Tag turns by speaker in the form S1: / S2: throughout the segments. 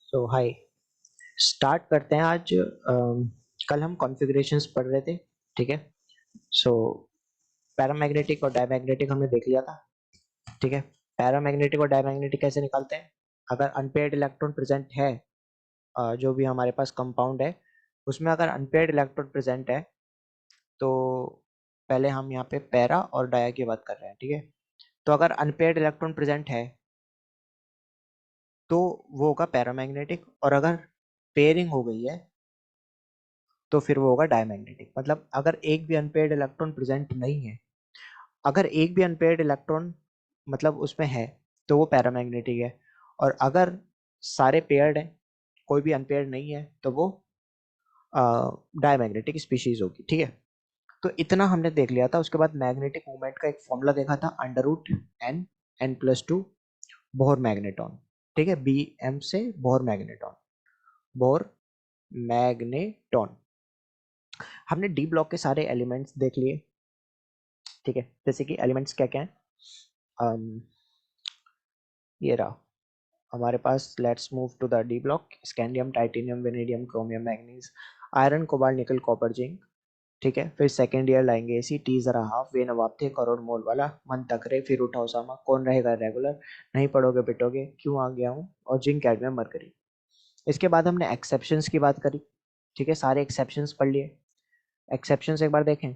S1: सो हाय। Start करते हैं आज। कल हम कॉन्फ़िगरेशंस पढ़ रहे थे। ठीक है। सो पैरामैग्नेटिक और डायमैग्नेटिक हमने देख लिया था। ठीक है। पैरामैग्नेटिक और डायमैग्नेटिक कैसे निकालते हैं? अगर अनपेयर्ड इलेक्ट्रॉन प्रेजेंट है, जो भी हमारे पास कंपाउंड है उसमें अगर अनपेयर्ड इलेक्ट्रॉन प्रेजेंट है तो पहले हम यहाँ पे पैरा और डाया की बात कर रहे हैं। ठीक है। तो अगर अनपेयर्ड इलेक्ट्रॉन प्रेजेंट है तो वो होगा पैरामैग्नेटिक, और अगर पेयरिंग हो गई है तो फिर वो होगा डायमैग्नेटिक। मतलब अगर एक भी अनपेयर्ड इलेक्ट्रॉन प्रेजेंट नहीं है, अगर एक भी अनपेयर्ड इलेक्ट्रॉन मतलब उसमें है तो वो पैरामैग्नेटिक है, और अगर सारे पेयर्ड हैं, कोई भी अनपेयर्ड नहीं है, तो वो डायमैग्नेटिक स्पीशीज होगी। ठीक है। तो इतना हमने देख लिया था। उसके बाद मैग्नेटिक मोमेंट का एक फॉर्मूला देखा था, under root n n plus two Bohr magneton. ठीक है। बी एम से बोहर मैग्नेटॉन, बोहर मैग्नेटॉन। हमने डी ब्लॉक के सारे एलिमेंट्स देख लिए। ठीक है। जैसे कि एलिमेंट्स क्या क्या हैं? अम, ये रहा हमारे पास। Let's move to the D block. Scandium, titanium, vanadium, chromium, manganese, iron, cobalt, nickel, copper, zinc. ठीक है। फिर सेकेंड ईयर लाएंगे एसी, टी जरा हाफ, वे नवाब थे, करोड़ मोल वाला, मन तकरे, फिर उठा उसामा, कौन रहेगा रेगुलर, नहीं पढ़ोगे पिटोगे, क्यों आ गया हूँ, और जिंक, कैडमियम, मरकरी। इसके बाद हमने एक्सेप्शंस की बात करी। ठीक है। सारे एक्सेप्शंस पढ़ लिए। एक्सेप्शंस एक बार देखें।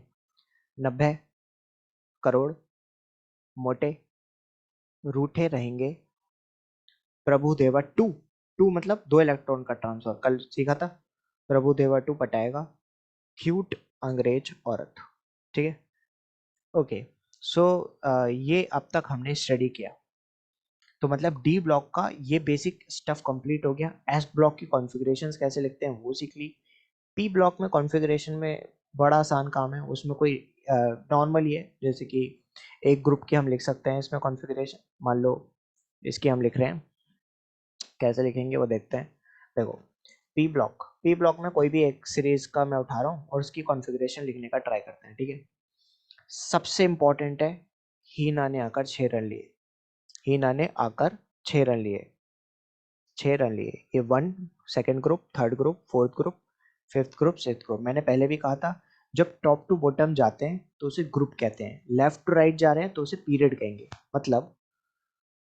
S1: 90, करोड़, मोटे, रूठे रहेंगे, प्रभु देवा टू। टू मतलब दो इलेक्ट्रॉन का ट्रांसफर, कल सीखा था। प्रभु देवा टू पटाएगा, क्यूट, अंग्रेज औरत। ठीक है। ओके। सो ये अब तक हमने स्टडी किया। तो मतलब डी ब्लॉक का ये बेसिक स्टफ कंप्लीट हो गया। एस ब्लॉक की कॉन्फ़िगरेशंस कैसे लिखते हैं वो सीख ली। पी ब्लॉक में कॉन्फ़िगरेशन में बड़ा आसान काम है, उसमें कोई नॉर्मल ही है। जैसे कि एक ग्रुप की हम लिख सकते हैं इसमें कॉन्फ़िगरेशन। मान लो इसकी हम लिख रहे हैं, कैसे लिखेंगे वो देखते हैं। देखो, पी ब्लॉक में कोई भी एक सीरीज का मैं उठा रहा हूँ और उसकी कॉन्फ़िगरेशन लिखने का ट्राई करते हैं। ठीक है। सबसे इंपॉर्टेंट है, हीना ने आकर 6 रन लिए। हीना ने आकर 6 रन लिए। 6 रन लिए। ये one, second group, third group, fourth group, fifth group, sixth group. मैंने पहले भी कहा था, जब टॉप टू बॉटम जाते हैं तो उसे ग्रुप कहते हैं, लेफ्ट टू राइट जा रहे हैं तो उसे पीरियड कहेंगे। मतलब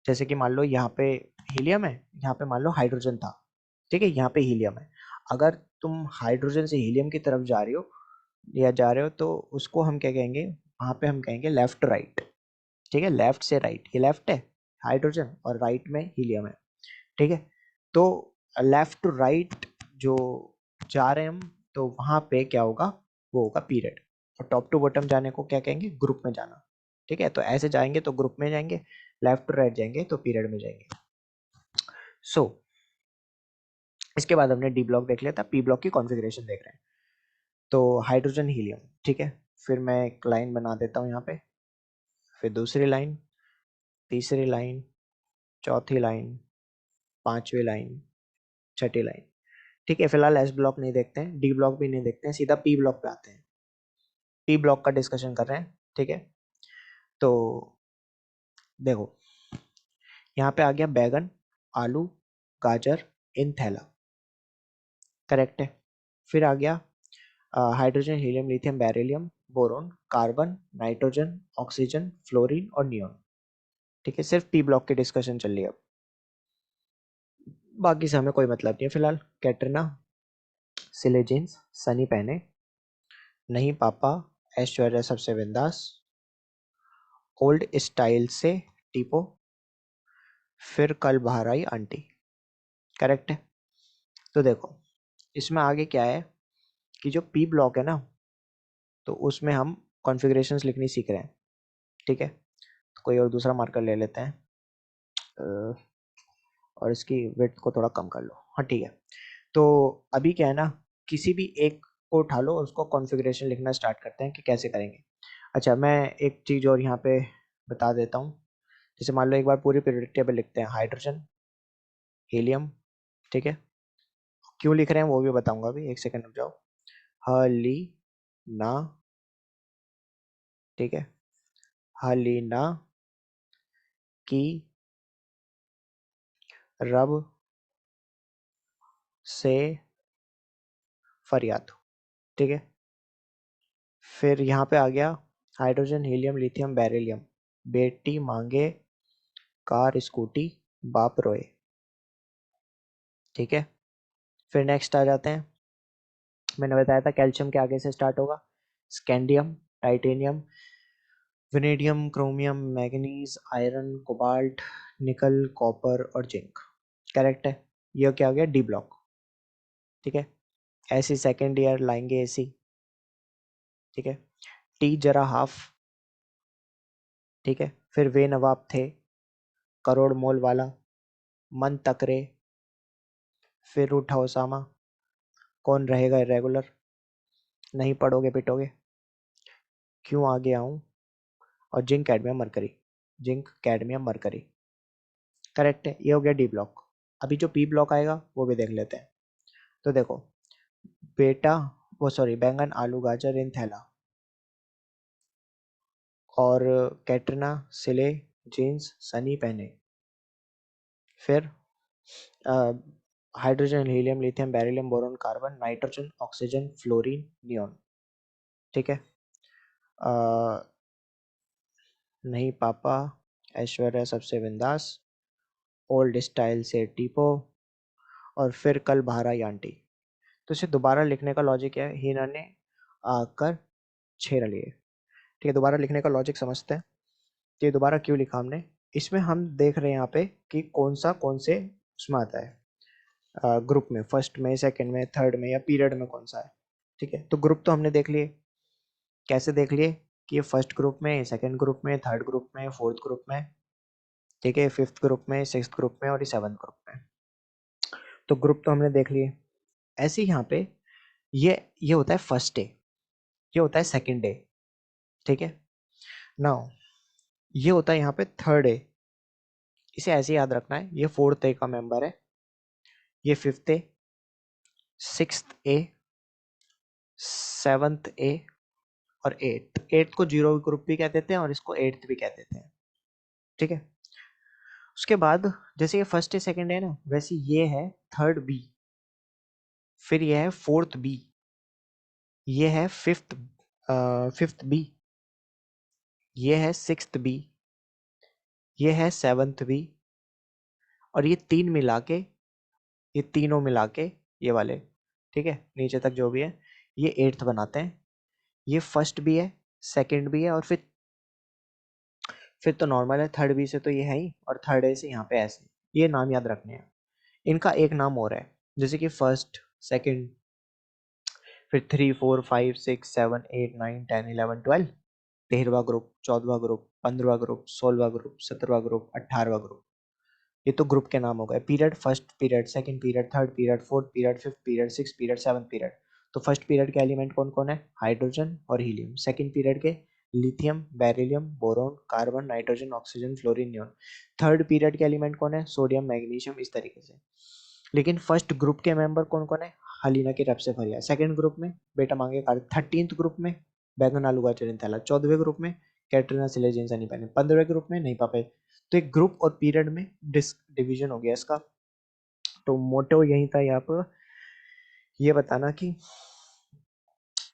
S1: जैसे कि मान लो यहाँ पे हीलियम है, यहाँ पे मान लो हाइड्रोजन था। ठीक है। यहाँ पे हीलियम है। अगर तुम हाइड्रोजन से हीलियम की तरफ जा रहे हो या जा रहे हो तो उसको हम क्या कहेंगे? वहाँ पे हम कहेंगे लेफ्ट राइट। ठीक है। लेफ्ट से राइट, ये लेफ्ट है हाइड्रोजन और राइट में हीलियम है। ठीक है। तो लेफ्ट टू राइट जो जा रहे हैं हम, तो वहाँ पे क्या होगा? वो होगा पीरियड। और टॉप टू बॉटम जाने को क्या कहेंगे? ग्रुप में जाना। ठीक है। तो ऐसे जाएंगे तो ग्रुप में जाएंगे, लेफ्ट टू राइट जाएंगे तो पीरियड में जाएंगे। सो इसके बाद हमने डी ब्लॉक देख लिया था। पी ब्लॉक की कॉन्फ़िगरेशन देख रहे हैं। तो हाइड्रोजन, हीलियम। ठीक है। फिर मैं एक लाइन बना देता हूँ यहाँ पे, फिर दूसरी लाइन, तीसरी लाइन, चौथी लाइन, पांचवी लाइन, छठी लाइन। ठीक है। फिलहाल एस ब्लॉक नहीं देखते हैं, डी ब्लॉक भी नहीं देखते हैं, सीधा पी ब्लॉक पे आते हैं। पी ब्लॉक का डिस्कशन कर रहे हैं। ठीक है। तो देखो, यहाँ पे आ गया बैगन, आलू, गाजर, इन थैला। करेक्ट है। फिर आ गया hydrogen, helium, lithium, beryllium, boron, carbon, nitrogen, oxygen, fluorine और नियोन। ठीक है। सिर्फ पी ब्लॉक की डिस्कशन चल रही है अब। बाकी से हमें कोई मतलब नहीं है फिलहाल। कैटरीना, सिलेजिन्स, सनी पहने, नहीं पापा, ऐश्वर्या सबसे बिंदास, ओल्ड स्टाइल से टीपो, फिर कल बाहर आई आंटी। करेक्ट है। तो देखो, इसमें आगे क्या है कि जो पी ब्लॉक है ना, तो उसमें हम कॉन्फ़िगरेशंस लिखनी सीख रहे हैं। ठीक है। तो कोई और दूसरा मार्कर ले लेते हैं, और इसकी विड्थ को थोड़ा कम कर लो। हाँ ठीक है। तो अभी क्या है ना, किसी भी एक को उठा लो और उसको कॉन्फ़िगरेशन लिखना स्टार्ट करते हैं कि कैसे करेंगे। अच्छा, मैं एक चीज़ और यहाँ पे बता देता हूँ। जैसे मान लो एक बार पूरी पीरियोडिक टेबल लिखते हैं, हाइड्रोजन, हीलियम। ठीक है। क्यों लिख रहे हैं वो भी बताऊंगा, अभी एक सेकंड रुक जाओ। हली ना। ठीक है। हलीना की रब से फरियाद, ठीक है। फिर यहाँ पे आ गया हाइड्रोजन हीलियम लिथियम बेरिलियम, बेटी मांगे कार स्कूटी बाप रोए, ठीक है। फिर नेक्स्ट आ जाते हैं, मैंने बताया था कैल्शियम के आगे से स्टार्ट होगा, scandium, titanium, vanadium, chromium, manganese, iron, cobalt, nickel, copper और जिंक। करेक्ट है। ये क्या हो गया, डी ब्लॉक, ठीक है। ऐसी सेकेंड ईयर लाएंगे ऐसी, ठीक है। टी जरा हाफ, ठीक है। फिर वे नवाब थे, करोड़ मोल वाला, मन तकरे, फिर उठा ओसामा, कौन रहेगा इरेगुलर, नहीं पढ़ोगे पिटोगे, क्यों आगे आऊं, और zinc cadmium mercury, zinc cadmium mercury. Correct है, ये हो गया डी ब्लॉक। अभी जो पी ब्लॉक आएगा वो भी देख लेते हैं। तो देखो, बेटा वो सॉरी बैंगन आलू गाजर इन थैला, और कैटरीना सिले जीन्स सनी पहने। फिर hydrogen helium lithium beryllium boron carbon nitrogen oxygen fluorine neon, ठीक है। नहीं पापा, ऐश्वर्या सबसे बिंदास, ओल्ड स्टाइल से टीपो, और फिर कल बाहर आई आंटी। तो इसे दोबारा लिखने का लॉजिक क्या है, हीना ने आकर छेड़ लिए, ठीक है। दोबारा लिखने का लॉजिक समझते हैं। तो ये दोबारा क्यों लिखा हमने, इसमें हम देख रहे हैं यहाँ पे कि कौन से उसमें आता है, ग्रुप में, फर्स्ट में, सेकंड में, थर्ड में, या पीरियड में कौन सा है, ठीक है। तो ग्रुप तो हमने देख लिए, कैसे देख लिए कि ये फर्स्ट ग्रुप में, सेकंड ग्रुप में, थर्ड ग्रुप में, फोर्थ ग्रुप में, ठीक है, फिफ्थ ग्रुप में, सिक्स्थ ग्रुप में और सेवन्थ ग्रुप में। तो ग्रुप तो हमने देख लिए। ऐसे ही यहाँ पे ये होता है फर्स्ट डे, ये होता है सेकंड डे, ठीक है। नाउ ये होता है यहाँ पे थर्ड डे, इसे ऐसे याद रखना है, ये फोर्थ ए का मेंबर है, ये फिफ्थ ए, सिक्स्थ ए, सेवंथ ए और एट्थ को जीरो ग्रुप भी कह देते हैं और इसको एट्थ भी कह देते हैं, ठीक है। उसके बाद जैसे ये फर्स्ट ए सेकंड है ना, वैसे ये है थर्ड बी, फिर ये है फोर्थ बी, ये है फिफ्थ बी, ये है सिक्स्थ बी, ये है सेवंथ बी, और ये तीन मिला के, ये तीनों मिला के, ये वाले, ठीक है, नीचे तक जो भी है, ये एट्थ बनाते हैं। ये फर्स्ट भी है, सेकंड भी है, और फिर तो नॉर्मल है, थर्ड बी से तो ये है ही, और थर्ड ए से यहाँ पे ऐसे, ये नाम याद रखने हैं। इनका एक नाम और है, जैसे कि फर्स्ट, सेकंड, फिर 3 4 5 6 7 8 9 10 11 12, 13वां ग्रुप, 14वां ग्रुप, 15वां ग्रुप, 16वां ग्रुप, 17वां ग्रुप, 18वां ग्रुप। ये तो ग्रुप के नाम हो गए। Period, first period, second period, third period, fourth period, fifth period, six period, seventh period. तो फर्स्ट पीरियड के एलिमेंट कौन कौन है, हाइड्रोजन और हीलियम। सेकंड पीरियड के lithium, beryllium, boron, carbon, nitrogen, oxygen, fluorine, neon. Third period के element कौन है, सोडियम, मैग्नीशियम, इस तरीके से। लेकिन फर्स्ट ग्रुप के मेंबर कौन कौन है, हलीना की रब से फरिया। सेकंड ग्रुप में बेटा मांगे कार। 13th ग्रुप में बैगन आलू गाजर थैला। 14वें ग्रुप में कैटरीना सिलेजिन सनी पैने। 15वें ग्रुप में नहीं पापे। तो एक ग्रुप और पीरियड में डिवीजन हो गया इसका। तो मोटो यही था यहाँ पर, ये बताना कि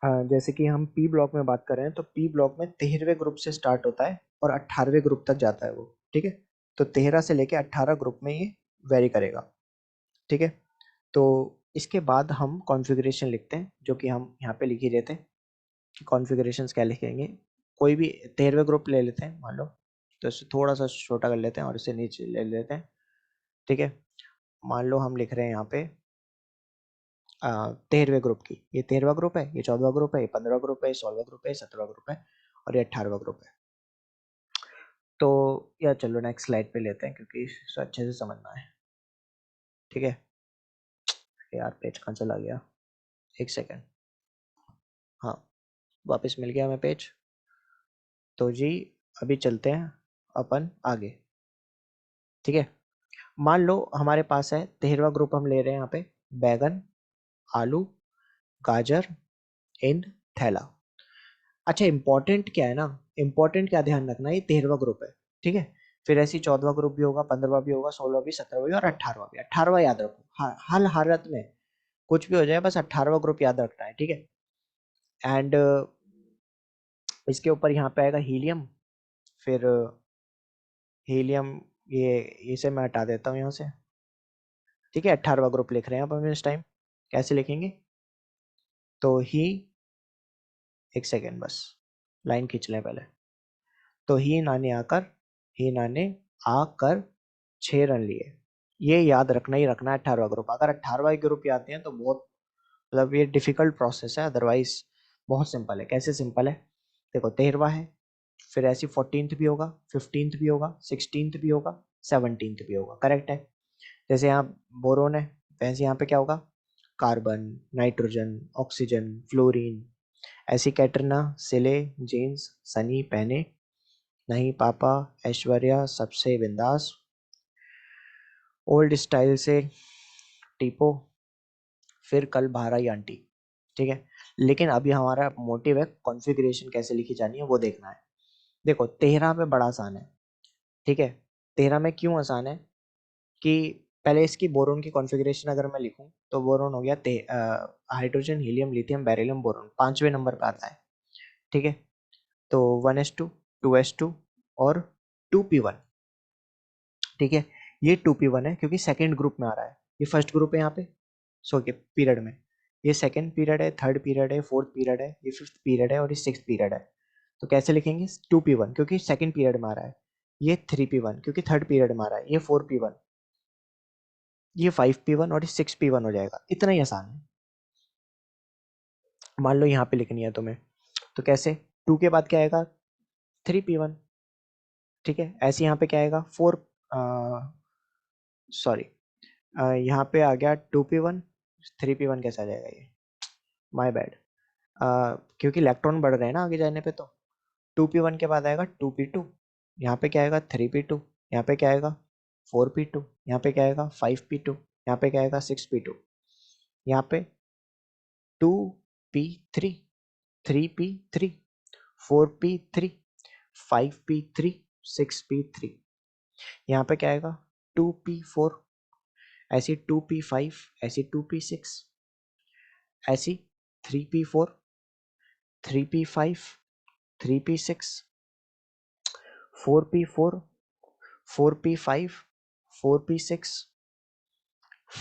S1: जैसे कि हम पी ब्लॉक में बात कर रहे हैं, तो पी ब्लॉक में 13वें ग्रुप से स्टार्ट होता है और 18वें ग्रुप तक जाता है वो, ठीक है। तो 13 से लेके 18 ग्रुप में ये वेरी करेगा, ठीक है। तो इसके बाद हम कॉन्फ़िगरेशन लिखते हैं, जो कि हम यहाँ पे लिख ही रहे थे कि कॉन्फ़िगरेशंस क्या लिखेंगे। कोई भी 13वें ग्रुप ले लेते हैं मान लो, तो इसे थोड़ा सा छोटा कर लेते हैं और इसे नीचे ले लेते हैं, ठीक है। मान लो हम लिख रहे हैं यहाँ पे 13वें ग्रुप की, ये 13वां ग्रुप है, ये 14वां ग्रुप है, ये 15वां ग्रुप है, ये 16वां ग्रुप है, ये 17वां ग्रुप है और ये 18वां ग्रुप है। तो यार चलो नेक्स्ट स्लाइड पे लेते हैं क्योंकि इसे अच्छे से समझना है, ठीक है। यार पेज कहाँ चला गया, एक सेकेंड। हाँ, वापस मिल गया हमें पेज। तो जी अभी चलते हैं अपन आगे, ठीक है। मान लो हमारे पास है 13वां ग्रुप, हम ले रहे हैं यहाँ पे बैगन आलू गाजर इन थैला। अच्छा इंपॉर्टेंट क्या है ना, इंपॉर्टेंट क्या ध्यान रखना है, ये 13वां ग्रुप है, ठीक है। फिर ऐसी 14वां ग्रुप भी होगा, 15वां भी होगा, 16वां भी, 17वां भी और 18वां भी। 18वां याद रखो, हर हालत में कुछ भी हो जाए, बस 18वां ग्रुप याद रखना है, ठीक है। एंड इसके ऊपर यहाँ पे आएगा हीलियम, फिर हीलियम, ये इसे मैं हटा देता हूँ यहाँ से, ठीक है। 18वां ग्रुप लिख रहे हैं अब हम इस टाइम। कैसे लिखेंगे? तो ही, एक सेकेंड बस, लाइन खींच लें पहले। तो ही नाने आकर 6 रन लिए। ये याद रखना ही रखना है 18वां ग्रुप। अगर 18वां ग्रुप याद नहीं है तो बहुत, मतलब ये डिफिकल्ट प्रोसेस है, अदरवाइज बहुत सिंपल है। कैसे सिंपल है? देखो 13वां है, फिर ऐसी 14th भी होगा, 15th भी होगा, 16th भी होगा, 17th भी होगा, करेक्ट है। जैसे यहाँ बोरोन है, वैसे यहाँ पे क्या होगा? Carbon, nitrogen, oxygen, fluorine. ऐसी कैटरीना, सिले, जेम्स, सनी, पहने, नहीं पापा, ऐश्वर्या, सबसे बिंदास, ओल्ड स्टाइल से, टीपो, फिर कल भाराई आंटी, ठीक है। लेकिन अभी हमारा मोटिव है कॉन्फ़िगरेशन कैसे लिखी जानी है वो देखना है। देखो 13 में बड़ा आसान है, ठीक है। 13 में क्यों आसान है कि पहले इसकी बोरोन की कॉन्फ़िगरेशन अगर मैं लिखूं तो बोरोन हो गया hydrogen, helium, lithium, beryllium, boron 5वें नंबर पे आता है, ठीक है। तो 1s2, 2s2 और 2p1, ठीक है। ये 2p1 है क्योंकि सेकेंड ग्रुप में आ रहा है, ये फर्स्ट ग्रुप है यहाँ पे, सो के पीरियड में। ये सेकेंड पीरियड है, थर्ड पीरियड है, फोर्थ पीरियड है, ये फिफ्थ पीरियड है और ये सिक्स्थ पीरियड है। तो कैसे लिखेंगे? 2p1 क्योंकि सेकेंड पीरियड में आ रहा है, ये 3p1 क्योंकि थर्ड पीरियड में आ रहा है, ये 4p1, ये 5p1 और ये 6p1 हो जाएगा। इतना ही आसान है। मान लो यहाँ पे लिखनी है तुम्हें, तो कैसे? 2 के बाद क्या आएगा? 3p1, ठीक है। ऐसे यहाँ पे क्या आएगा? 4, सॉरी, यहाँ पे आ गया 2p1, 3p1 कैसे आ जाएगा ये? My bad. क्योंकि इलेक्ट्रॉन बढ़ रहे हैं ना आगे जाने पे, तो 2p1 के बाद आएगा 2p2, यहाँ पे क्या आएगा? 3p2, यहाँ पे क्या आएगा? 4p2, यहाँ पे क्या आएगा? 5p2, यहाँ पे क्या आएगा? 6p2, यहाँ पे 2p3, 3p3, 4p3, 5p3, 6p3, यहाँ पे क्या आएगा? 2p4, ऐसी 2p5, ऐसी 2p6, ऐसी 3p4, 3p5, 3p6, 4p4, 4p5, 4p6,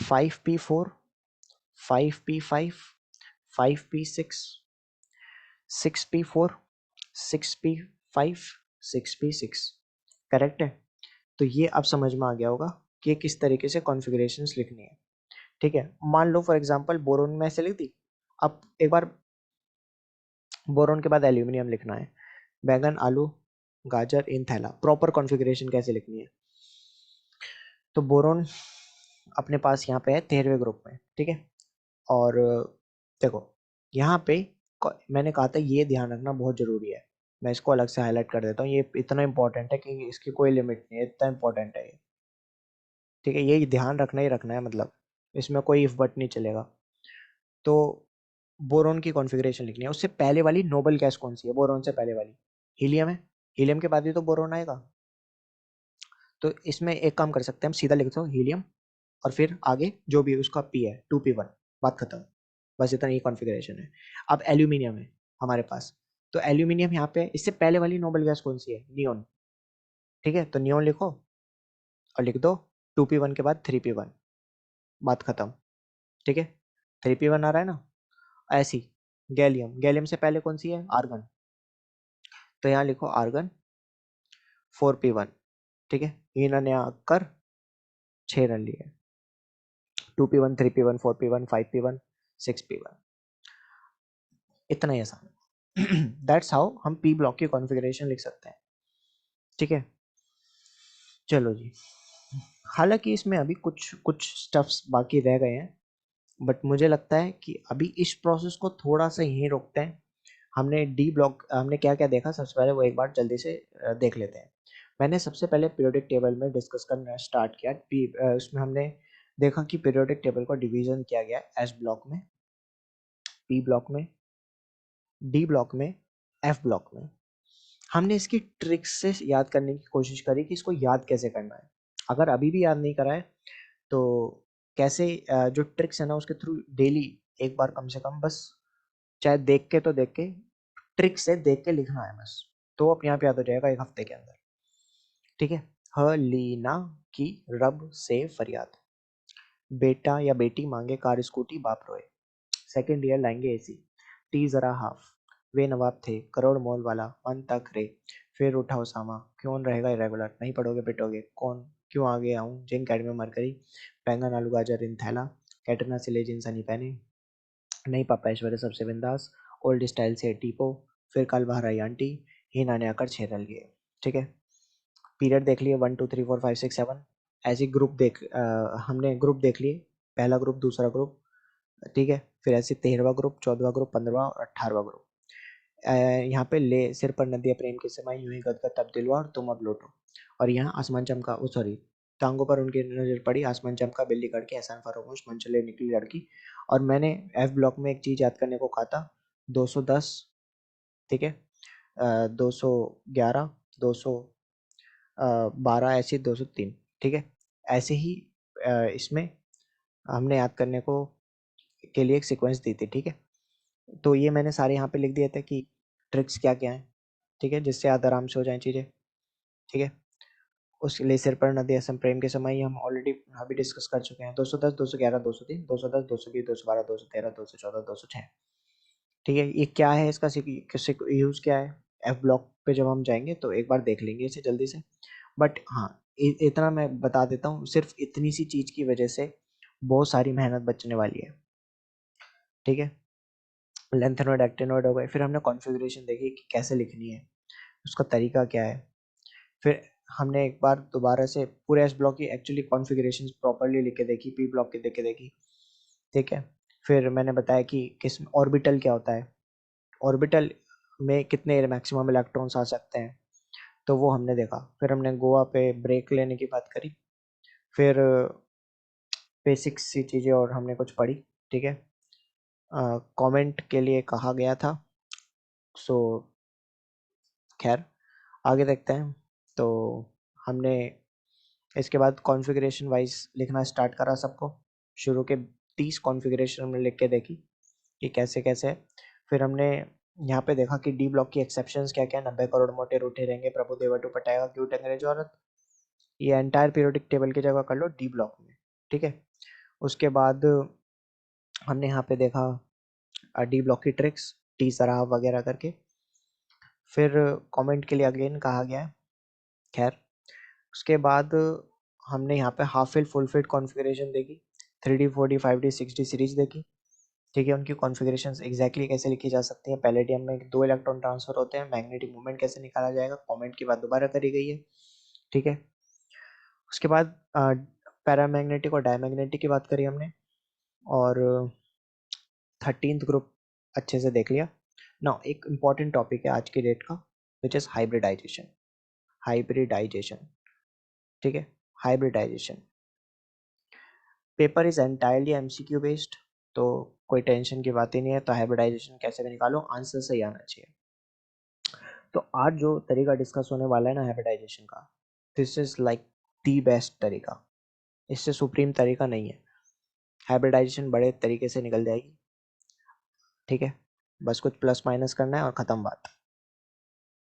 S1: 5p4, 5p5, 5p6, 6p4, 6p5, 6p6, correct है। तो ये अब समझ में आ गया होगा कि किस तरीके से कॉन्फ़िगरेशंस लिखनी है, ठीक है। मान लो फॉर एग्जांपल बोरोन में ऐसे लिख दी। अब एक बार बोरोन के बाद एल्यूमिनियम लिखना है, बैंगन, आलू, गाजर, इन थैला। प्रॉपर कॉन्फ़िगरेशन कैसे लिखनी है? तो बोरोन अपने पास यहाँ पे है 13वें ग्रुप में, ठीक है। और देखो यहाँ पे मैंने कहा था ये ध्यान रखना बहुत ज़रूरी है, मैं इसको अलग से हाईलाइट कर देता हूँ। ये इतना इंपॉर्टेंट है कि इसकी कोई लिमिट नहीं है, इतना इंपॉर्टेंट है ये, ठीक है। ये ध्यान रखना ही रखना है, मतलब इसमें कोई इफ बट नहीं चलेगा। तो बोरोन की कॉन्फ़िगरेशन लिखनी है, उससे पहले वाली नोबल गैस कौन सी है? बोरोन से पहले वाली हीलियम है, हीलियम के बाद ही तो बोरोन आएगा। तो इसमें एक काम कर सकते हैं हम, सीधा लिख दो हीलियम और फिर आगे जो भी उसका पी है 2p1, बात खत्म। बस इतना ही कॉन्फ़िगरेशन है। अब एल्यूमिनियम है हमारे पास, तो एल्यूमिनियम यहाँ पे इससे पहले वाली नोबल गैस कौन सी है? नियोन, ठीक है। तो नियोन लिखो और लिख दो 2p1 के बाद 3p1, बात खत्म, ठीक है। 3p1 आ रहा है ना। ऐसी गैलियम, गैलियम से पहले कौन सी है? आर्गन, तो यहाँ लिखो आर्गन 4p1, ठीक है। इन्होंने आकर 6 रन लिए, 2p1, 3p1, 4p1, 5p1, 6p1, इतना ही आसान है। दैट्स हाउ हम पी ब्लॉक की कॉन्फ़िगरेशन लिख सकते हैं, ठीक है। चलो जी, हालांकि इसमें अभी कुछ कुछ स्टफ्स बाकी रह गए हैं, बट मुझे लगता है कि अभी इस प्रोसेस को थोड़ा सा यहीं रोकते हैं। हमने डी ब्लॉक, हमने क्या क्या देखा सबसे पहले वो एक बार जल्दी से देख लेते हैं। मैंने सबसे पहले पीरियोडिक टेबल में डिस्कस करना स्टार्ट किया। उसमें हमने देखा कि पीरियोडिक टेबल को डिवीजन किया गया एस ब्लॉक में, पी ब्लॉक में, डी ब्लॉक में, एफ ब्लॉक में। हमने इसकी ट्रिक्स से याद करने की कोशिश करी कि इसको याद कैसे करना है। अगर अभी भी याद नहीं करा है तो कैसे जो ट्रिक्स है ना उसके थ्रू डेली एक बार कम से कम, बस चाहे देख के तो देख के, ट्रिक से देख के लिखना है बस, तो अपने आप याद हो जाएगा एक हफ्ते के अंदर। ठीक है। हलीना की रब से फरियाद, बेटा या बेटी मांगे कार स्कूटी बाप रोए, सेकंड ईयर लाएंगे एसी, टी जरा हाफ, वे नवाब थे करोड़ मोल वाला मन तक रे, फिर उठा उसामा क्यों रहेगा इरेगुलर, नहीं पढ़ोगे पिटोगे कौन, क्यों आगे आऊं जिन कैडमी मरकरी, बैंगन आलू गाजर इन थैला, कैटरीना से ले जींस नहीं पहने, नहीं पापा ऐश्वर्या सबसे बिंदास, ओल्ड स्टाइल से टीपो, फिर कल बाहर आई आंटी, हीना ने आकर छेड़ लिए। ठीक है। पीरियड देख लिए 1 2 3 4 5 6 7, ऐसे ग्रुप हमने ग्रुप देख लिए, पहला ग्रुप दूसरा ग्रुप। ठीक है। फिर ऐसे 13वां ग्रुप 14वां ग्रुप 15वां और 18वां ग्रुप। यहाँ पे ले सिर पर नदियाँ प्रेम के समय यूं ही गदगद तब दिल हुआ और तुम अब लौटो, और यहाँ आसमान चमका, ओ सॉरी, टांगों पर उनकी नजर पड़ी, आसमान चमका बिल्ली करके एहसान फरोगोश मन चले निकली लड़की। और मैंने एफ ब्लॉक में एक चीज याद करने को कहा था, 210। ठीक है। 211, 212, ऐसे 203। ठीक है। ऐसे ही इसमें हमने याद करने को के लिए एक सीक्वेंस दी थी। ठीक है। तो ये मैंने सारे यहाँ पे लिख दिए थे कि ट्रिक्स क्या क्या हैं। ठीक है, जिससे याद आराम से हो जाए चीज़ें। ठीक है। उसके लिए सिर पर नदी असम प्रेम के समय ही हम ऑलरेडी अभी डिस्कस कर चुके हैं, 210, 211, 203, 210, 220, 212, 213, 214, 206। ठीक है। ये क्या है, इसका यूज क्या है, एफ ब्लॉक पे जब हम जाएंगे तो एक बार देख लेंगे इसे जल्दी से। बट हाँ, इतना मैं बता देता हूँ, सिर्फ इतनी सी चीज की वजह से बहुत सारी मेहनत बचने वाली है। ठीक है। लेंथेनॉइड एक्टिनॉइड हो गए, फिर हमने कॉन्फ़िगरेशन देखी कि कैसे लिखनी है, उसका तरीका क्या है। फिर हमने एक बार दोबारा से पूरे एस ब्लॉक की एक्चुअली कॉन्फ़िगरेशंस प्रॉपर्ली लिख के देखी, पी ब्लॉक की लिख के देखी। ठीक है। फिर मैंने बताया कि किस ऑर्बिटल क्या होता है, ऑर्बिटल में कितने मैक्सिमम इलेक्ट्रॉन्स आ सकते हैं, तो वो हमने देखा। फिर हमने गोवा पे ब्रेक लेने की बात करी। फिर बेसिक्स सी चीज़ें और हमने कुछ पढ़ी। ठीक है। कमेंट के लिए कहा गया था, सो खैर आगे देखते हैं। तो हमने इसके बाद कॉन्फ़िगरेशन वाइज लिखना स्टार्ट करा सबको, शुरू के 30 कॉन्फ़िगरेशन हमने लिख के देखी कि कैसे कैसे है। फिर हमने यहाँ पे देखा कि डी ब्लॉक की एक्सेप्शंस क्या क्या, 90 करोड़ मोटे रूठे रहेंगे प्रभु देवा टू पटाएगा क्यूट अंग्रेज औरत, ये एंटायर पीरियोडिक टेबल की जगह कर लो डी ब्लॉक में। ठीक है। उसके बाद हमने यहाँ पे देखा डी ब्लॉक की ट्रिक्स, टी सराह वगैरह करके। फिर कमेंट के लिए अगेन कहा गया है। खैर उसके बाद हमने यहाँ पे half fill full fit configuration देखी, 3D 4D 5D 6D series देखी। ठीक है। उनकी कॉन्फ़िगरेशंस एग्जैक्टली कैसे लिखी जा सकती हैं, पैलेडियम में 2 इलेक्ट्रॉन ट्रांसफर होते हैं, मैग्नेटिक मूवमेंट कैसे निकाला जाएगा, कमेंट की बात दोबारा करी गई है। ठीक है। उसके बाद पैरामैग्नेटिक और डायमैग्नेटिक की बात करी हमने, और 13th ग्रुप अच्छे से देख लिया। नाउ एक इम्पॉर्टेंट टॉपिक है आज की डेट का, विच इज़ हाइब्रिडाइजेशन। हाइब्रिडाइजेशन। ठीक है। Hybridization paper is entirely MCQ based, तो कोई टेंशन की बात ही नहीं है। तो हाइब्रिडाइजेशन कैसे भी निकालो, आंसर सही आना चाहिए। तो आज जो तरीका डिस्कस होने वाला है ना हाइब्रिडाइजेशन का, this is like the best तरीका, इससे सुप्रीम तरीका नहीं है। हाइब्रिडाइजेशन बड़े तरीके से निकल जाएगी। ठीक है। बस कुछ प्लस माइनस करना है और ख़त्म बात।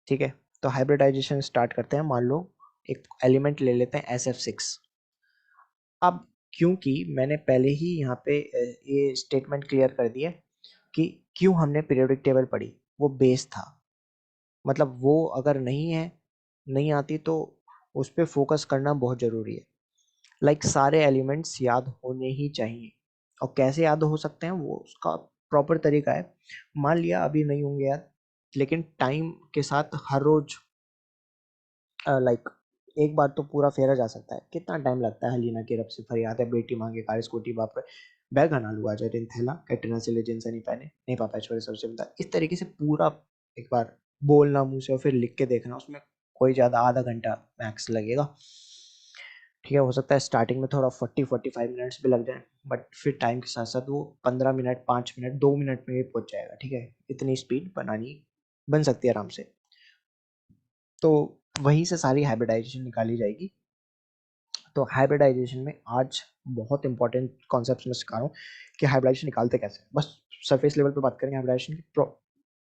S1: ठीक है। तो हाइब्रिडाइजेशन स्टार्ट करते हैं। मान लो एक एलिमेंट ले लेते हैं SF6। अब क्योंकि मैंने पहले ही यहाँ पे ये स्टेटमेंट क्लियर कर दिया कि क्यों हमने पीरियोडिक टेबल पढ़ी, वो बेस था। मतलब वो अगर नहीं है, नहीं आती, तो उस पर फोकस करना बहुत ज़रूरी है। लाइक सारे एलिमेंट्स याद होने ही चाहिए। और कैसे याद हो सकते हैं, वो उसका प्रॉपर तरीका है। मान लिया अभी नहीं होंगे याद, लेकिन टाइम के साथ हर रोज लाइक एक बार तो पूरा फेरा जा सकता है। कितना टाइम लगता है, हलीना की रब से फरियाद है, बेटी मांगे कार स्कूटी बाप रे, बैग हना लुआ जाए दिन थैला, कैटरीना से ले जींस नहीं पहने, नहीं पापा ऐश्वर्या सबसे बता, इस तरीके से पूरा एक बार बोलना मुंह से और फिर लिख के देखना, उसमें कोई ज़्यादा आधा घंटा मैक्स लगेगा। ठीक है। हो सकता है स्टार्टिंग में थोड़ा 40-45 मिनट्स भी लग जाए, बट फिर टाइम के साथ साथ वो 15 मिनट 5 मिनट 2 मिनट में भी पहुंच जाएगा। ठीक है। इतनी स्पीड बनानी बन सकती है आराम से। तो वहीं से सारी हाइब्रिडाइजेशन निकाली जाएगी। तो हाइब्रिडाइजेशन में आज बहुत इंपॉर्टेंट कॉन्सेप्ट में सिखा रहा हूँ कि हाइब्रिडाइजेशन निकालते कैसे। बस सरफेस लेवल पे बात करेंगे हाइब्रिडाइजेशन की,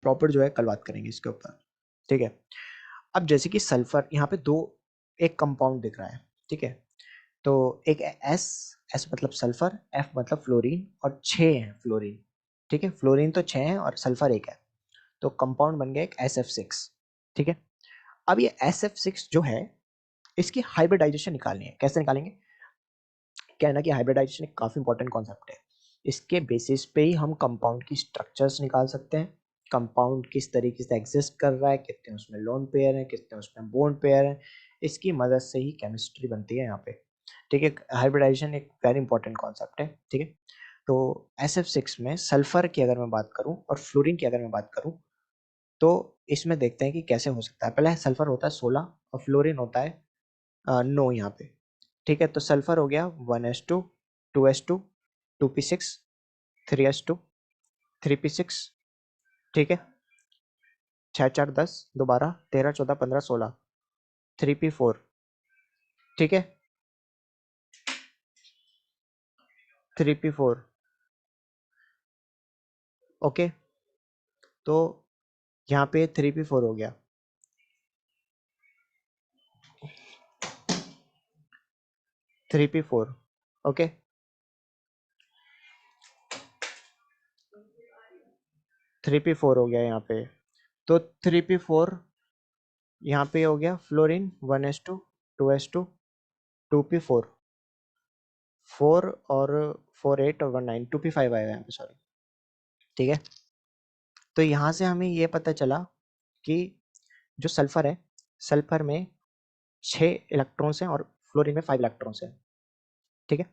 S1: प्रॉपर जो है कल बात करेंगे इसके ऊपर, ठीक है। अब जैसे कि सल्फर यहाँ पे एक कंपाउंड दिख रहा है, ठीक है। तो एक एस, एस मतलब सल्फर, एफ मतलब फ्लोरीन, और 6 है फ्लोरीन, ठीक है। फ्लोरीन तो 6 है और सल्फर 1 है, तो कंपाउंड बन गया एक SF6, ठीक है। अब ये SF6 जो है, इसकी हाइब्रिडाइजेशन निकालनी है। कैसे निकालेंगे? क्या है ना कि हाइब्रिडाइजेशन एक काफ़ी इंपॉर्टेंट कॉन्सेप्ट है। इसके बेसिस पे ही हम कंपाउंड की स्ट्रक्चर्स निकाल सकते हैं, कंपाउंड किस तरीके से एग्जिस्ट कर रहा है, कितने उसमें लोन पेयर हैं, कितने उसमें बॉन्ड पेयर हैं, इसकी मदद से ही केमिस्ट्री बनती है यहाँ पे, ठीक है। हाइब्रिडाइजेशन एक वेरी इंपॉर्टेंट कॉन्सेप्ट है, ठीक है। तो SF6 में सल्फर की अगर मैं बात करूँ और फ्लोरीन की अगर मैं बात करूँ, तो इसमें देखते हैं कि कैसे हो सकता है। पहले सल्फर होता है 16 और फ्लोरीन होता है 9 यहाँ पे, ठीक है। तो सल्फर हो गया 1s2, 2s2, 2p6, 3s2, 3p6, ठीक है। 6 4 10, 2 12, 13 14 15 16, 3p4, ठीक है। 3p4, okay. तो यहाँ पे 3p4 हो गया, 3p4, ओके। 3p4 हो गया यहाँ पे। तो 3p4 यहाँ पे हो गया फ्लोरीन 1s2, 2s2, 2p4, 4 और 4 8 और 1 9, 2p5 आएगा यहाँ पे, सॉरी, ठीक है। तो यहाँ से हमें ये पता चला कि जो सल्फर है, सल्फर में 6 इलेक्ट्रॉन्स हैं और फ्लोरीन में 5 इलेक्ट्रॉन्स हैं, ठीक है।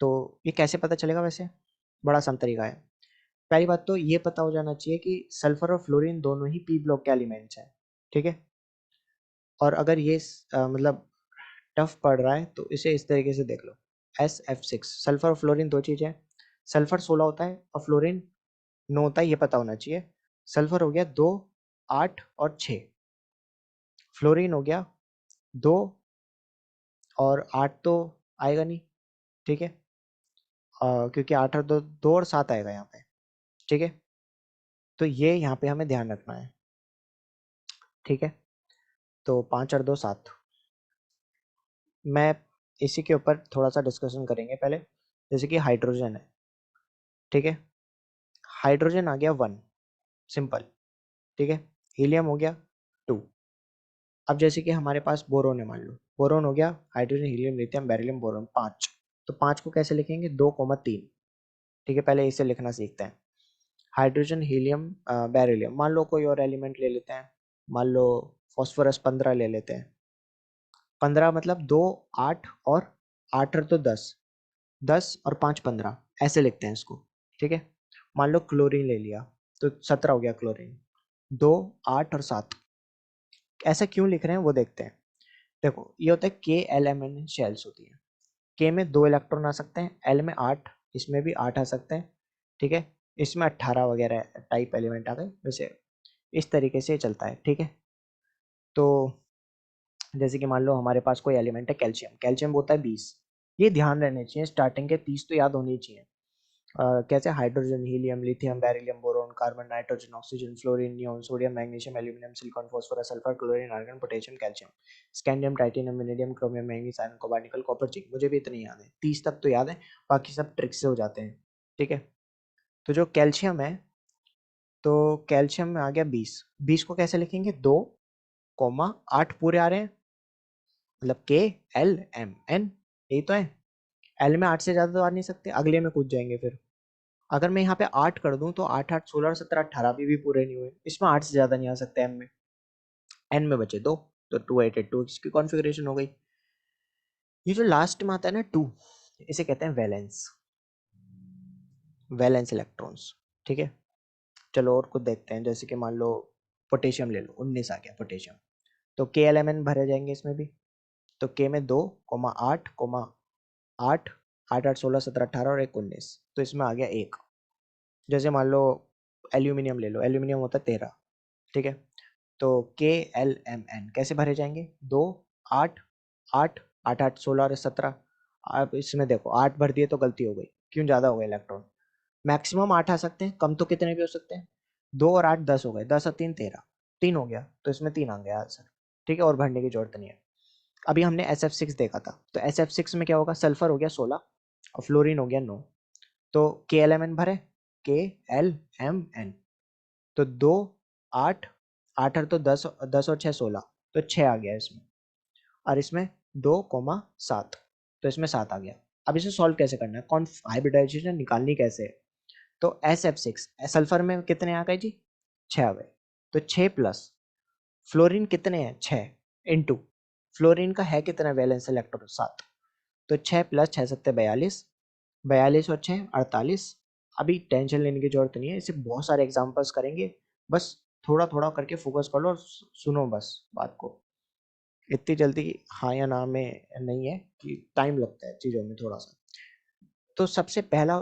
S1: तो ये कैसे पता चलेगा? वैसे बड़ा आसान तरीका है। पहली बात तो ये पता हो जाना चाहिए कि सल्फर और फ्लोरीन दोनों ही पी ब्लॉक के एलिमेंट्स हैं, ठीक है। और अगर ये मतलब टफ पड़ रहा है तो इसे इस तरीके से देख लो, SF6, सल्फर और फ्लोरीन दो चीज़ें हैं। सल्फर 16 होता है और फ्लोरीन 9 होता है, ये पता होना चाहिए। सल्फर हो गया 2, 8 और 6, फ्लोरीन हो गया 2 और 8 तो आएगा नहीं, ठीक है। क्योंकि 8 और 2, 2 और 7 आएगा यहाँ पे, ठीक है। तो ये यहाँ पे हमें ध्यान रखना है, ठीक है। तो 5 और 2 7। मैं इसी के ऊपर थोड़ा सा डिस्कशन करेंगे पहले। जैसे कि हाइड्रोजन है, ठीक है। हाइड्रोजन आ गया 1, सिंपल, ठीक है। हीलियम हो गया 2। अब जैसे कि हमारे पास बोरोन है, मान लो बोरोन हो गया, hydrogen helium lithium beryllium boron 5। तो 5 को कैसे लिखेंगे? 2,3, ठीक है। पहले इसे लिखना सीखते हैं। हाइड्रोजन हीलियम बेरिलियम, मान लो कोई और एलिमेंट ले लेते हैं, मान लो फॉस्फोरस 15 ले लेते हैं। 15 मतलब 2 8 और 8 और 2 10, 10 और 5 15, ऐसे लिखते हैं इसको, ठीक है। मान लो क्लोरीन ले लिया, तो 17 हो गया क्लोरीन। 2 8 और 7, ऐसा क्यों लिख रहे हैं वो देखते हैं। देखो ये होता है KLMN शेल्स होती है। K में 2 इलेक्ट्रॉन आ सकते हैं, L में 8, इसमें भी 8 आ सकते हैं, ठीक है। इसमें 18 वगैरह टाइप एलिमेंट आ गए, वैसे इस तरीके से चलता है, ठीक है। तो जैसे कि मान लो हमारे पास कोई एलिमेंट है कैल्शियम, कैल्शियम होता है 20। ये ध्यान रहने चाहिए, स्टार्टिंग के 30 तो याद होनी चाहिए। कैसे? Hydrogen helium lithium beryllium boron carbon nitrogen oxygen fluorine neon sodium magnesium aluminium silicon phosphorus sulphur chlorine argon potassium calcium scandium titanium vanadium chromium manganese iron cobalt nickel copper zinc. मुझे भी इतने याद है, 30 तक तो याद है, बाकी सब ट्रिक से हो जाते हैं, ठीक है। तो जो कैल्शियम है, तो कैल्शियम में आ गया 20। 20 को कैसे लिखेंगे? 2,8 पूरे आ रहे हैं, मतलब KLMN, यही तो है। एल में 8 से ज्यादा तो आ नहीं सकते, अगले में कूद जाएंगे फिर। अगर मैं यहाँ पे 8 कर दूं तो 8 8 16 और 17 18 भी पूरे नहीं हुए, इसमें 8 से ज्यादा नहीं आ सकते एम में। एन में बचे 2, तो 2 8 8 2 इसकी कॉन्फ़िगरेशन हो गई। ये जो लास्ट में आता है ना 2, इसे कहते हैं वैलेंस, वैलेंस इलेक्ट्रॉन्स, ठीक है। चलो और कुछ देखते हैं, जैसे कि मान लो पोटेशियम ले लो, 19 आ गया पोटेशियम, तो KLMN भरे जाएंगे इसमें भी। तो K में 2,8, 8 8 8 16 17 18 और 1 19, तो इसमें आ गया 1। जैसे मान लो एल्यूमिनियम ले लो, एल्यूमिनियम होता है 13, ठीक है। तो KLMN कैसे भरे जाएंगे? 2 8 8 8 8 16 और 17, आप इसमें देखो 8 भर दिए तो गलती हो गई, क्यों ज़्यादा हो गए इलेक्ट्रॉन। मैक्सिमम 8 आ सकते हैं, कम तो कितने भी हो सकते हैं। 2 और 8 10 हो गए, 10 और 3 13, 3 हो गया तो इसमें 3 आ गया आंसर। ठीक है, और भरने की जरूरत नहीं है। अभी हमने SF6 देखा था, तो SF6 में क्या होगा, सल्फर हो गया 16 और फ्लोरीन हो गया 9। तो KLMN भरे, KLMN, तो 2 8 8 और तो 10, 10 और 6 16, तो 6 आ गया इसमें। और इसमें 2,7, तो इसमें 7 आ गया। अब इसे सॉल्व कैसे करना है, कौन हाइब्रिडाइजेशन निकालनी कैसे है। तो SF6 सल्फर में कितने आ गए जी, 6 आ गए। तो 6 प्लस फ्लोरीन कितने हैं, 6 इंटू फ्लोरीन का है कितना वैलेंस इलेक्ट्रॉन, 7। तो 6 प्लस 6 सत्ते 42, 42 और 6 48। अभी टेंशन लेने की जरूरत नहीं है, इसे बहुत सारे एग्जांपल्स करेंगे, बस थोड़ा थोड़ा करके फोकस कर लो और सुनो बस बात को। इतनी जल्दी हाँ या ना में नहीं है, कि टाइम लगता है चीज़ों में थोड़ा सा। तो सबसे पहला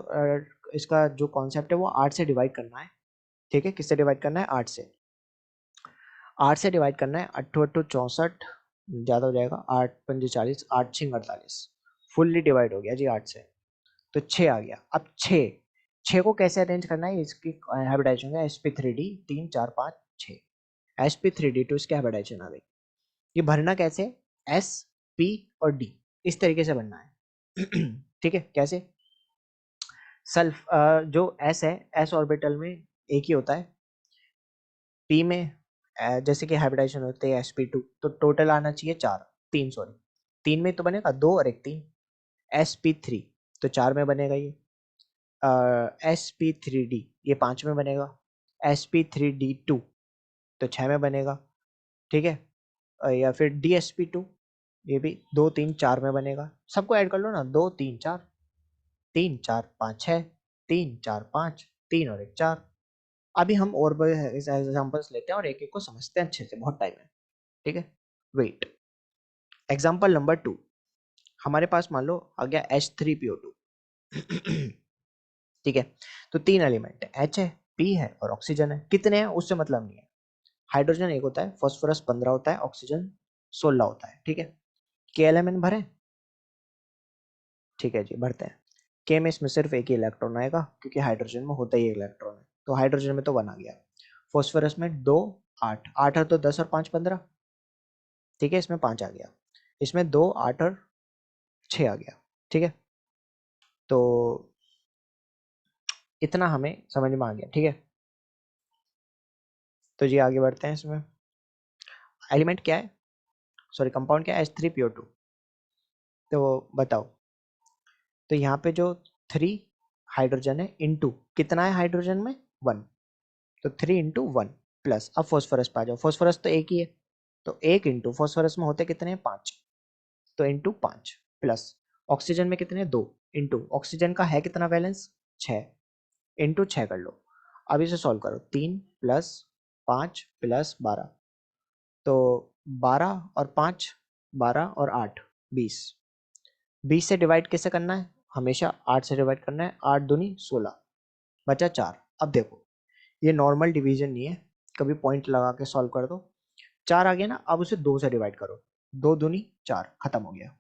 S1: इसका जो कॉन्सेप्ट है वो 8 से डिवाइड करना है। ठीक है, किससे डिवाइड करना है, 8 से। 8 से डिवाइड करना है, 8 8 64, ज़्यादा हो जाएगा, 8 5 40, 8 6 48, फुल्ली डिवाइड हो गया जी 8 से। तो 6 आ गया। अब 6 6 को कैसे अरेंज करना है, इसकी हाइब्रिडाइजेशन है sp3d 3 4 5 6, sp3d2 इसकी हाइब्रिडाइजेशन आ गई। ये भरना कैसे, S P और D, इस तरीके से बनना है। ठीक है, कैसे, सल्फ जो S है, S ऑर्बिटल में एक ही होता है। P में जैसे कि हाइब्रिडाइजेशन होते हैं sp2, तो टोटल आना चाहिए 4, 3 सॉरी, 3 में तो बनेगा 2 और एक 3, sp3 तो 4 में बनेगा ये, sp3d ये 5 में बनेगा, sp3d2 तो 6 में बनेगा। ठीक है, या फिर dsp2 ये भी 2 3 4 में बनेगा। सबको ऐड कर लो ना, 2 3 4, 3 4 5 6, 3 4 5, 3 और एक 4। अभी हम और एग्जांपल्स लेते हैं और एक एक को समझते हैं अच्छे से, बहुत टाइम है। ठीक है, वेट। एग्जांपल नंबर 2, हमारे पास मान लो आ गया H3PO2। ठीक है, तो 3 एलिमेंट है, H है, P है और ऑक्सीजन है। कितने हैं उससे मतलब नहीं है। हाइड्रोजन 1 होता है, फास्फोरस 15 होता है, ऑक्सीजन 16 होता है। ठीक है, KLMN भरे, ठीक है जी भरते हैं। के में इसमें सिर्फ एक ही इलेक्ट्रॉन आएगा, क्योंकि हाइड्रोजन में होता ही इलेक्ट्रॉन है, तो हाइड्रोजन में तो 1 आ गया। फॉस्फोरस में 2 8 8 है तो 10 और 5 15। ठीक है, इसमें 5 आ गया। इसमें 2 8 और 6 आ गया। ठीक है, तो इतना हमें समझ में आ गया। ठीक है, तो जी आगे बढ़ते हैं। इसमें एलिमेंट क्या है, सॉरी कंपाउंड क्या है, H3PO2। तो बताओ, तो यहाँ पे जो 3 हाइड्रोजन है इनटू कितना है हाइड्रोजन में, 1, तो 3 इंटू 1 प्लस, अब फॉस्फोरस पे आ जाओ, फॉस्फोरस तो एक ही है, तो 1 इंटू फॉस्फोरस में होते कितने हैं 5, तो इंटू 5 प्लस ऑक्सीजन में कितने 2 इंटू ऑक्सीजन का है कितना बैलेंस 6, इंटू 6 कर लो। अब इसे सॉल्व करो, 3 प्लस 5 प्लस 12, तो 12 और 5 12 और 8 20, 20 से डिवाइड कैसे करना है, हमेशा 8 से डिवाइड करना है, 8 दूनी 16, बचा 4। अब देखो ये नॉर्मल डिवीजन नहीं है, कभी पॉइंट लगा के सॉल्व कर दो। 4 आ गया ना, अब उसे 2 से डिवाइड करो, 2 दूनी 4, खत्म हो गया।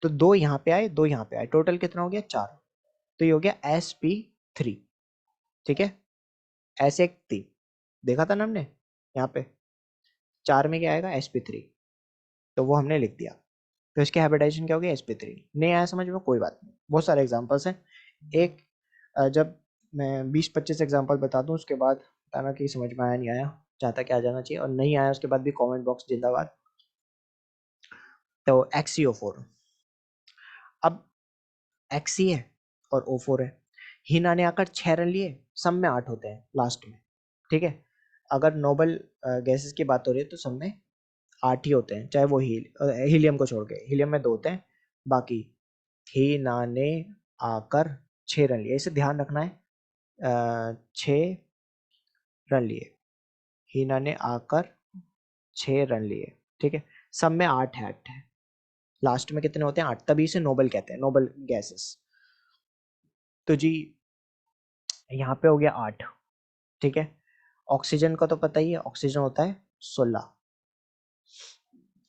S1: तो 2 यहाँ पे आए, 2 यहाँ पे आए, टोटल कितना हो गया 4, तो ये हो गया sp3। ठीक है, ऐसे एक 3 देखा था ना हमने, यहाँ पे 4 में क्या आएगा sp3, तो वो हमने लिख दिया। तो इसके हाइब्रिडाइजेशन क्या हो गया sp3। नहीं आया समझ में, कोई बात नहीं, बहुत सारे एग्जांपल्स हैं। एक जब मैं 20-25 एग्जांपल बता दूं उसके बाद बताना कि समझ में आया नहीं आया, चाहता क्या आ जाना चाहिए, और नहीं आया उसके बाद भी कमेंट बॉक्स जिंदाबाद। तो XeO4, अब Xe है और O4 है, हिना ने आकर 6 रन लिए, सब में 8 होते हैं लास्ट में। ठीक है, अगर नोबल गैसेस की बात हो रही है तो सब में 8 ही होते हैं, चाहे वो हीलियम को छोड़ के, हीलियम में 2 होते हैं, बाकी हिना ने आकर 6 रन लिए, इसे ध्यान रखना है। 6 रन लिए, हिना ने आकर 6 रन लिए। ठीक है, सब में 8 है, 8 है, लास्ट में कितने होते हैं 8, तभी इसे नोबल कहते हैं, नोबल गैसेस। तो जी यहाँ पे हो गया 8। ठीक है, ऑक्सीजन का तो पता ही है, ऑक्सीजन होता है 16,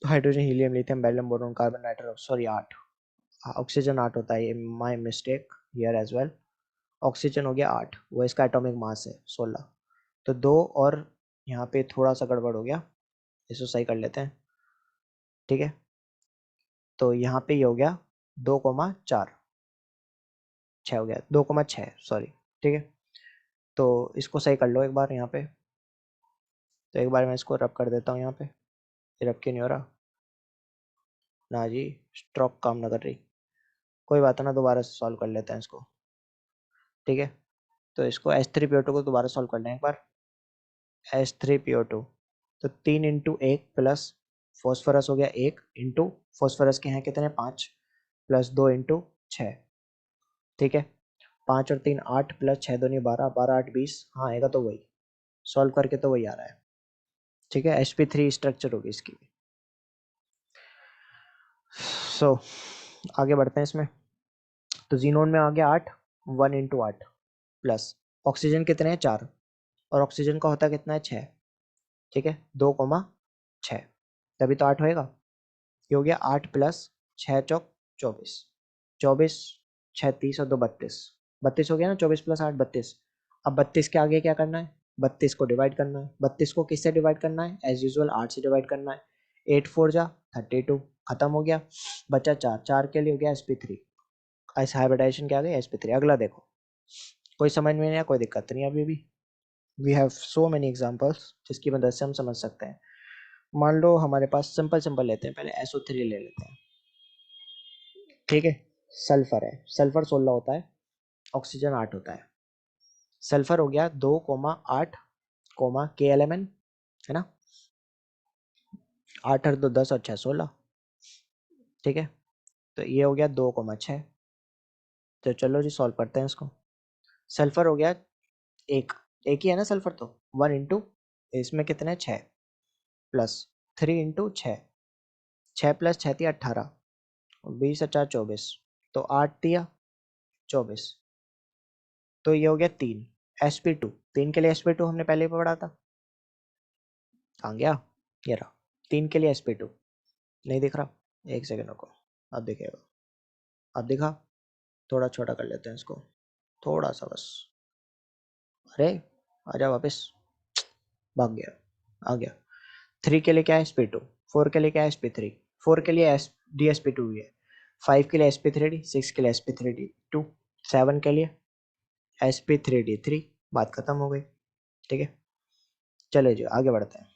S1: hydrogen helium lithium beryllium boron carbon nitrogen, sorry 8, oxygen 8 होता है, my mistake here as well. Oxygen हो गया 8, वो इसका एटॉमिक मास है 16। तो 2 और यहाँ पे थोड़ा सा गड़बड़ हो गया, इसको सही कर लेते हैं, ठीक है। तो यहाँ पे ये हो गया 2,4, 6 हो गया 2,6 सॉरी, ठीक है। तो इसको सही कर लो एक बार यहाँ पे। तो एक बार मैं इसको रब कर देता हूँ यहाँ पे, ये रब क्यों नहीं हो रहा? ना जी, स्ट्रोक काम ना कर रही, कोई बात ना, दोबारा से सॉल्व कर लेते हैं इसको, ठीक है। तो इसको H3PO2 को दोबारा सॉल्व कर लें एक बार। H3PO2, तो 3 इंटू 1 प्लस फॉस्फोरस हो गया 1 इंटू फॉस्फोरस के हैं कितने 5 प्लस 2 इंटू 6, ठीक है। 5 और 3 8 प्लस 6 दूनी 12, 12 8 20, हाँ आएगा तो वही, सॉल्व करके तो वही आ रहा है, ठीक है। sp3 स्ट्रक्चर होगी इसकी भी। सो आगे बढ़ते हैं इसमें। तो जीनोन में आ गया 8, 1 इंटू 8 प्लस ऑक्सीजन कितने हैं 4, और ऑक्सीजन का होता कितना है 6, ठीक है, 2,6, तभी तो 8 होएगा। ये हो गया 8 प्लस 6 चौक 24, 24 6 30 और 2 32, 32 हो गया ना, 24 प्लस 8 32। अब 32 के आगे क्या करना है, 32 को डिवाइड करना है। 32 को किससे डिवाइड करना है, एज यूजुअल 8 से डिवाइड करना है। 8 4 जा 32, खत्म हो गया, बचा 4, 4 के लिए हो गया sp3, इस हाइब्रिडाइजेशन के आगे sp3। अगला देखो, कोई समझ में नहीं आया कोई दिक्कत नहीं, अभी भी we have so many examples जिसकी मदद से हम समझ सकते हैं। मान लो हमारे पास सिंपल सिंपल लेते हैं, पहले SO3 ले लेते हैं, ठीक है। सल्फर है, सल्फर 16 होता है, ऑक्सीजन 8 होता है। सल्फर हो गया 2,8 KLMN, है ना, 8 और 2 10 और 6 16, ठीक है। तो ये हो गया 2,6। तो चलो जी सॉल्व करते हैं इसको। सल्फर हो गया एक, एक ही है ना सल्फर, तो 1 इंटू इसमें कितने 6 प्लस 3 इंटू 6, 6 प्लस 6 थी 18, 20 और 4 24, तो 8 दिया 24। तो ये हो गया 3 sp2, 3 के लिए sp2 हमने पहले ही पढ़ा था, कहाँ गया, ये रहा 3 के लिए sp2, नहीं दिख रहा, एक सेकंड रुको, अब दिखेगा, अब दिखा। थोड़ा छोटा कर लेते हैं इसको, थोड़ा सा बस, अरे आजा वापस, भाग गया, आ गया। 3 के लिए क्या है sp2, 4 के लिए क्या है sp3, 4 के लिए dsp2 है, 5 के लिए sp3d, 6 के लिए sp3d2, 7 के लिए sp3d3, बात खत्म हो गई, ठीक है। चले जी आगे बढ़ते हैं,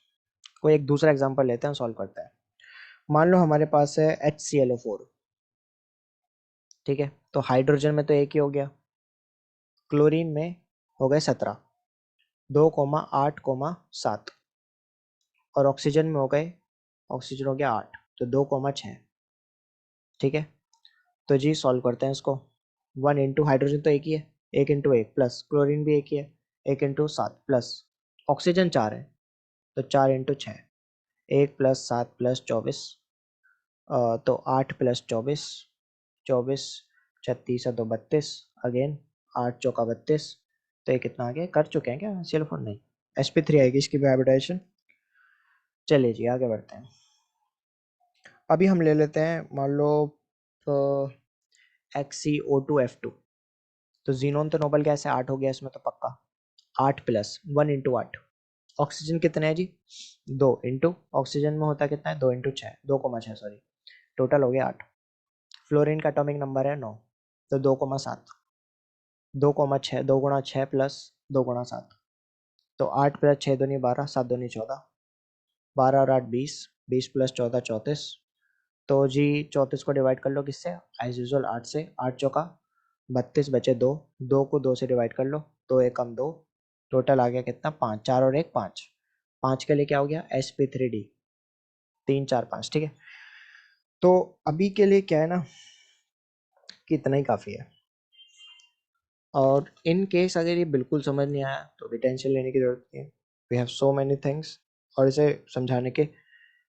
S1: कोई एक दूसरा एग्जांपल लेते हैं, सॉल्व करते हैं। मान लो हमारे पास है HClO4, ठीक है। तो हाइड्रोजन में तो एक ही हो गया, क्लोरीन में हो गए 17, 2,8,7, और ऑक्सीजन में हो गए, ऑक्सीजन हो गया 8, तो 2,6, ठीक है। तो जी सॉल्व करते हैं इसको। 1 इंटू हाइड्रोजन तो एक ही है, 1 इंटू 1 प्लस क्लोरीन भी एक ही है, 1 इंटू 7 प्लस ऑक्सीजन 4 है, तो 4 इंटू 6, 1 प्लस 7 प्लस 24, तो 8 प्लस 24, 24 36 और 2 32, अगेन 8 चौका 32, तो ये कितना आ गया, कर चुके हैं क्या CL4, नहीं, sp3 आएगी इसकी भी हाइब्रिडाइजेशन। चलिए जी आगे बढ़ते हैं। अभी हम ले लेते हैं, मान लो XCO2F2, तो जीनोन तो नोबल गैस है, 8 हो गया इसमें तो पक्का, 8 प्लस 1 इंटू 8, ऑक्सीजन कितने है जी 2 इंटू ऑक्सीजन में होता कितना है 2 इंटू 6, 2,6 सॉरी, टोटल हो गया 8। फ्लोरीन का एटॉमिक नंबर है 9, तो 2,7, 2,6, 2 गुणा 6 प्लस 2 गुणा 7, तो 8 प्लस 6 दूनी 12, 7 दूनी 14, 12 और 8 20, 20 प्लस 14 34, तो जी 34 को डिवाइड कर लो किससे, एज यूजुअल 8 से, 8 चौका 32, बचे 2, 2 को 2 से डिवाइड कर लो, 2 एक कम 2, टोटल आ गया कितना 5, 4 और 1 5, 5 के लिए क्या हो गया sp3d, 3 4 5, ठीक है। तो अभी के लिए क्या है ना कि इतना ही काफ़ी है, और इन केस अगर ये बिल्कुल समझ नहीं आया तो भी टेंशन लेने की जरूरत नहीं है, we have so many things, और इसे समझाने के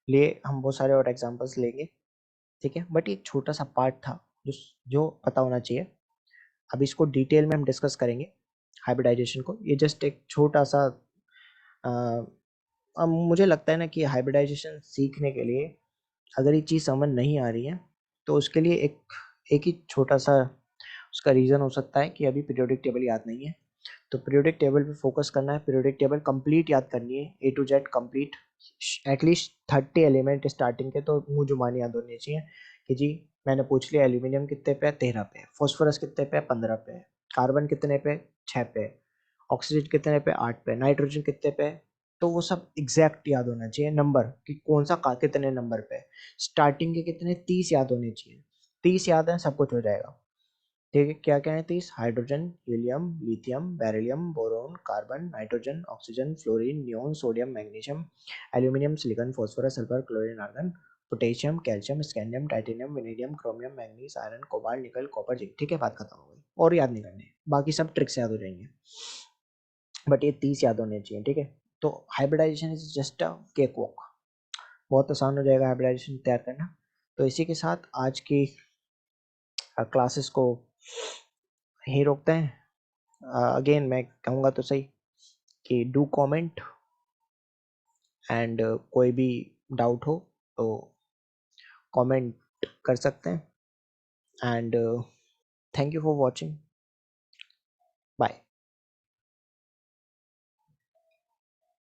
S1: लिए हम बहुत सारे और एग्जांपल्स लेंगे, ठीक है। बट ये छोटा सा पार्ट था जो जो पता होना चाहिए, अब इसको डिटेल में हम डिस्कस करेंगे हाइब्रिडाइजेशन को, ये जस्ट एक छोटा सा अब मुझे लगता है ना कि हाइब्रिडाइजेशन सीखने के लिए अगर ये चीज़ समझ नहीं आ रही है तो उसके लिए एक ही छोटा सा उसका रीज़न हो सकता है कि अभी पीरियोडिक टेबल याद नहीं है, तो पीरियोडिक टेबल पे फोकस करना है। पीरियोडिक टेबल कंप्लीट याद करनी है, A to Z complete, at least 30 element starting के तो मुंह जुबान याद होने चाहिए कि जी मैंने पूछ लिया एल्यूमिनियम कितने पे है, 13 पे, फॉस्फोरस कितने पे है, 15 पे, कार्बन कितने पे, 6 पे, ऑक्सीजन कितने पे, 8 पे, नाइट्रोजन कितने पे, तो वो सब एग्जैक्ट याद होना चाहिए नंबर कि कौन सा कितने नंबर पे। स्टार्टिंग के कितने 30 याद होने चाहिए, 30 याद है सब कुछ हो जाएगा। ठीक है, क्या क्या है 30? Hydrogen, helium, lithium, beryllium, boron, carbon, nitrogen, oxygen, fluorine, neon, sodium, magnesium, aluminium, silicon, phosphorus, sulphur, chlorine, argon, potassium, calcium, scandium, titanium, vanadium, chromium, manganese, iron, cobalt, nickel, copper, zinc. ठीक है, बात खत्म हो गई, और याद नहीं करने, बाकी सब ट्रिक्स याद हो जाएंगे, बट ये 30 याद होने चाहिए। ठीक है, तो hybridization is just a cake walk, बहुत आसान हो जाएगा हाइब्रिडाइजेशन तैयार करना। तो इसी के साथ आज की क्लासेस को यहीं रोकते हैं। अगेन मैं कहूँगा तो सही कि डू कमेंट एंड कोई भी डाउट हो तो कमेंट कर सकते हैं and thank you for watching, bye.